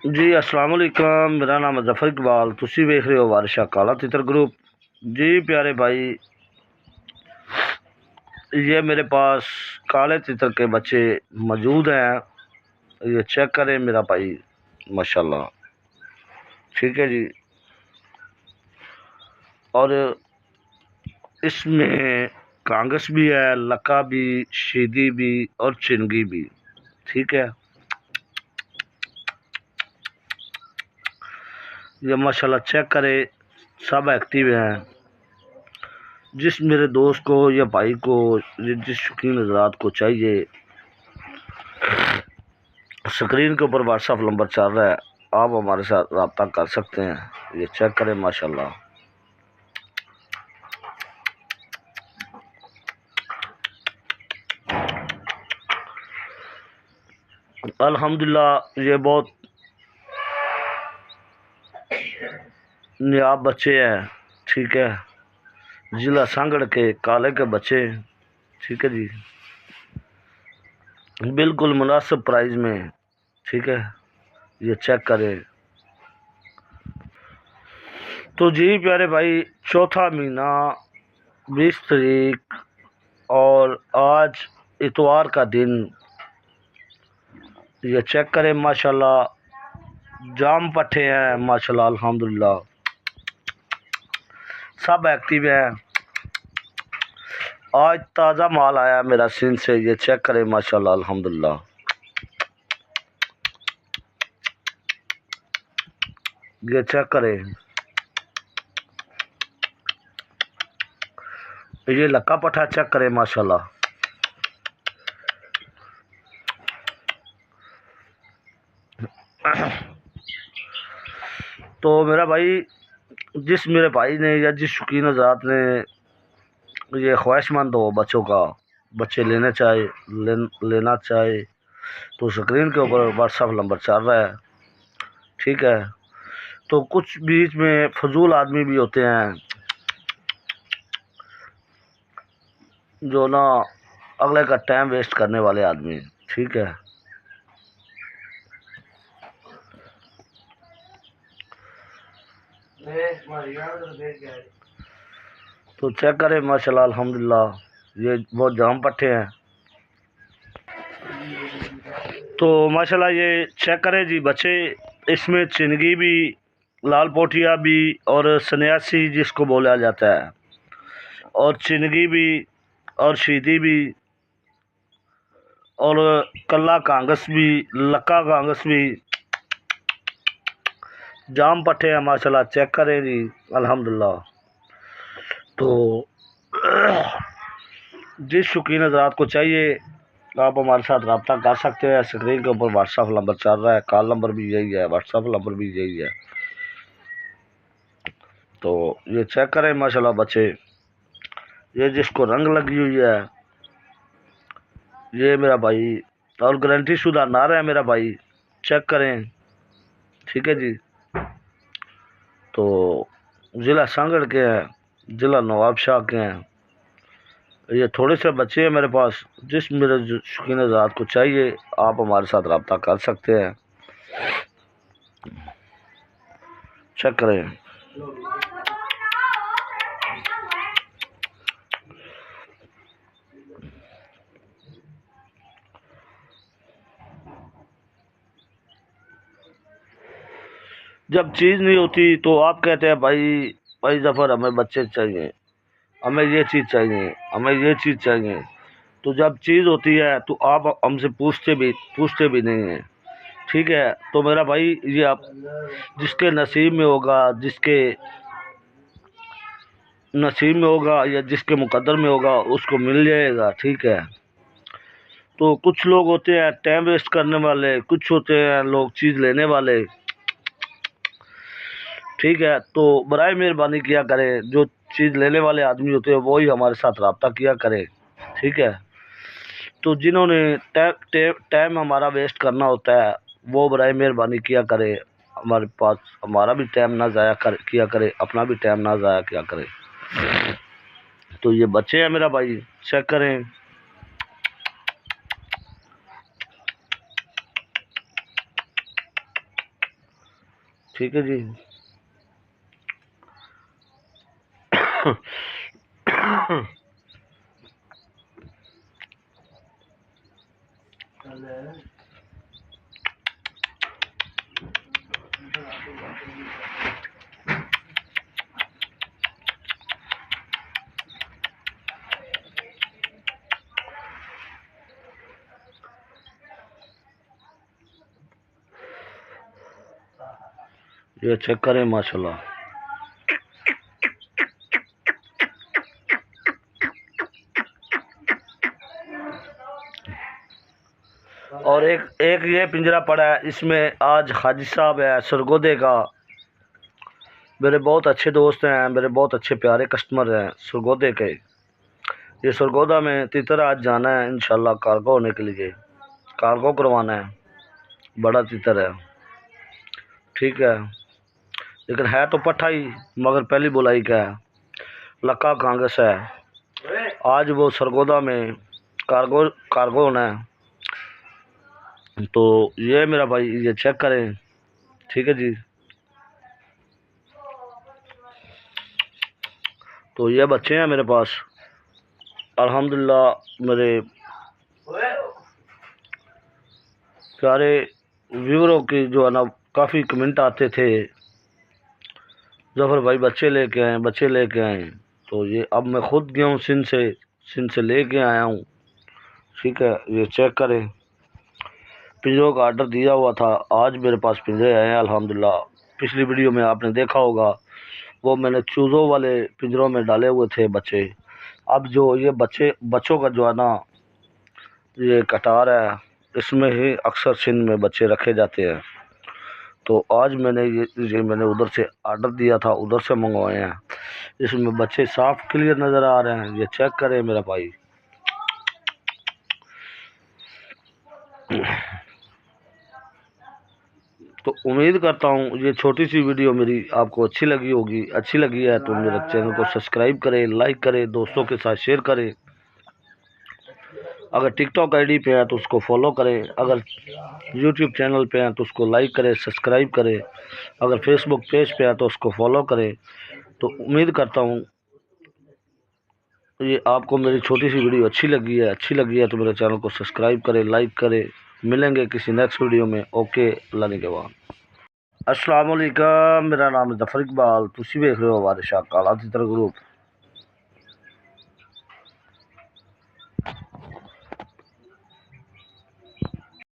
जी अस्सलाम वालेकुम। मेरा नाम है जफर इकबाल। तुसी वेख रहे हो वारिशा काला तितर ग्रुप। जी प्यारे भाई, ये मेरे पास काले तितर के बच्चे मौजूद हैं। ये चेक करें मेरा भाई, माशाल्लाह। ठीक है जी। और इसमें कांगस भी है, लक्का भी, शीदी भी और चिंगी भी। ठीक है, ये माशाल्लाह चेक करें, सब एक्टिव हैं। जिस मेरे दोस्त को या भाई को, जिस शौकीन हज़रात को चाहिए, स्क्रीन के ऊपर व्हाट्सएप नंबर चल रहा है, आप हमारे साथ रब्ता कर सकते हैं। ये चेक करें माशाल्लाह। अल्हम्दुलिल्लाह ये बहुत नायाब बच्चे हैं। ठीक है, जिला सांगड़ के काले के बच्चे। ठीक है जी, बिल्कुल मुनासिब प्राइस में। ठीक है, ये चेक करें। तो जी प्यारे भाई, चौथा महीना 20 तारीख और आज इतवार का दिन। ये चेक करें माशाल्लाह, जाम पट्टे हैं माशाल्लाह, अल्हम्दुलिल्लाह सब एक्टिव हैं। आज ताज़ा माल आया मेरा सिंध से। ये चेक करें माशाल्लाह, अल्हम्दुलिल्लाह। ये चेक करें, ये लक्का पट्टा चेक करें माशाल्लाह। तो मेरा भाई, जिस मेरे भाई ने या जिस शौकीन हज़रात ने ये ख्वाहिशमंद हो बच्चों का, बच्चे लेना चाहे तो स्क्रीन के ऊपर व्हाट्सएप नंबर चल रहा है। ठीक है, तो कुछ बीच में फजूल आदमी भी होते हैं जो ना अगले का टाइम वेस्ट करने वाले आदमी। ठीक है, तो चेक करें माशाल्लाह, अल्हम्दुलिल्लाह ये बहुत जाम पट्टे हैं। तो माशाल्लाह ये चेक करें जी बच्चे, इसमें चिंगी भी, लाल पोटिया भी और सन्यासी जिसको बोला जाता है, और चिंगी भी और शीदी भी और कल्ला कांगस भी, लक्का कांगस भी, जाम पट्टे हैं माशाल्लाह। चेक करें जी, अल्हम्दुलिल्लाह। तो जिस शौकीन हज़रात को चाहिए, आप हमारे साथ रब्ता कर सकते हैं। स्क्रीन के ऊपर व्हाट्सएप नंबर चल रहा है, कॉल नंबर भी यही है, व्हाट्सएप नंबर भी यही है। तो ये चेक करें माशाल्लाह बच्चे, ये जिसको रंग लगी हुई है, ये मेरा भाई, और गारंटी शुदा नार है मेरा भाई। चेक करें। ठीक है जी। तो ज़िला सांगड़ के हैं, ज़िला नवाबशाह के हैं। ये थोड़े से बच्चे हैं मेरे पास। जिस मेरे शौकीन हज़रात को चाहिए, आप हमारे साथ रब्ता कर सकते हैं। चेक करें। जब चीज़ नहीं होती तो आप कहते हैं भाई, भाई जफ़र हमें बच्चे चाहिए, हमें ये चीज़ चाहिए, हमें ये चीज़ चाहिए। तो जब चीज़ होती है तो आप हमसे पूछते भी नहीं हैं। ठीक है, तो मेरा भाई ये आप जिसके नसीब में होगा, जिसके नसीब में होगा या जिसके मुकद्दर में होगा, उसको मिल जाएगा। ठीक है, तो कुछ लोग होते हैं टाइम वेस्ट करने वाले, कुछ होते हैं लोग चीज़ लेने वाले। ठीक है, तो बराए मेहरबानी किया करें, जो चीज़ लेने वाले आदमी होते हैं वही हमारे साथ रब्ता किया करें। ठीक है, तो जिन्होंने टाइम हमारा वेस्ट करना होता है, वो बराए मेहरबानी किया करे हमारे पास, हमारा भी टाइम ना किया करे, अपना भी टाइम ना ज़ाया किया करे। तो ये बच्चे हैं मेरा भाई, चेक करें। ठीक है जी। ये चेक करें माशाल्लाह। और एक एक ये पिंजरा पड़ा है, इसमें आज हाजी साहब है सरगोदे का, मेरे बहुत अच्छे दोस्त हैं, मेरे बहुत अच्छे प्यारे कस्टमर हैं सरगोदे के। ये सरगोदा में तितर आज जाना है इंशाल्लाह कार्गो होने के लिए, कार्गो करवाना है, बड़ा तितर है, ठीक है। लेकिन है तो पट्ठा ही, मगर पहली बुलाई का है, लक्का कांगस है। आज वो सरगोदा में कार्गो कार्गो होना है। तो ये मेरा भाई ये चेक करें, ठीक है जी। तो ये बच्चे हैं मेरे पास अल्हम्दुलिल्लाह। मेरे प्यारे व्यूअरों की जो है ना काफ़ी कमेंट आते थे, जफ़र भाई बच्चे लेके आए, बच्चे लेके आए। तो ये अब मैं ख़ुद गया हूँ सिंध से लेके आया हूँ, ठीक है। ये चेक करें, पिंजरों का आर्डर दिया हुआ था, आज मेरे पास पिंजरे आए हैं अल्हम्दुलिल्लाह। पिछली वीडियो में आपने देखा होगा, वो मैंने चूज़ों वाले पिंजरों में डाले हुए थे बच्चे। अब जो ये बच्चों का जो है ना ये कटार है, इसमें ही अक्सर सिंध में बच्चे रखे जाते हैं। तो आज मैंने उधर से आर्डर दिया था, उधर से मंगवाए हैं। इसमें बच्चे साफ क्लियर नज़र आ रहे हैं, ये चेक करें मेरा भाई। तो उम्मीद करता हूँ ये छोटी सी वीडियो मेरी आपको अच्छी लगी होगी। अच्छी लगी है तो मेरे चैनल को सब्सक्राइब करें, लाइक करें, दोस्तों के साथ शेयर करें। अगर टिकटॉक आईडी पे है तो उसको फॉलो करें, अगर यूट्यूब चैनल पे हैं तो उसको लाइक करें, सब्सक्राइब करें, अगर फेसबुक पेज पे है तो उसको फॉलो करें। तो उम्मीद करता हूँ ये आपको मेरी छोटी सी वीडियो अच्छी लगी है तो मेरे चैनल को सब्सक्राइब करें, लाइक करें। मिलेंगे किसी नेक्स्ट वीडियो में। ओके, अल्लाह ने के बाद। अस्सलाम वालेकुम, मेरा नाम है जफर इकबाल, तुसी देख रहे हो वारिश काला तितर ग्रुप।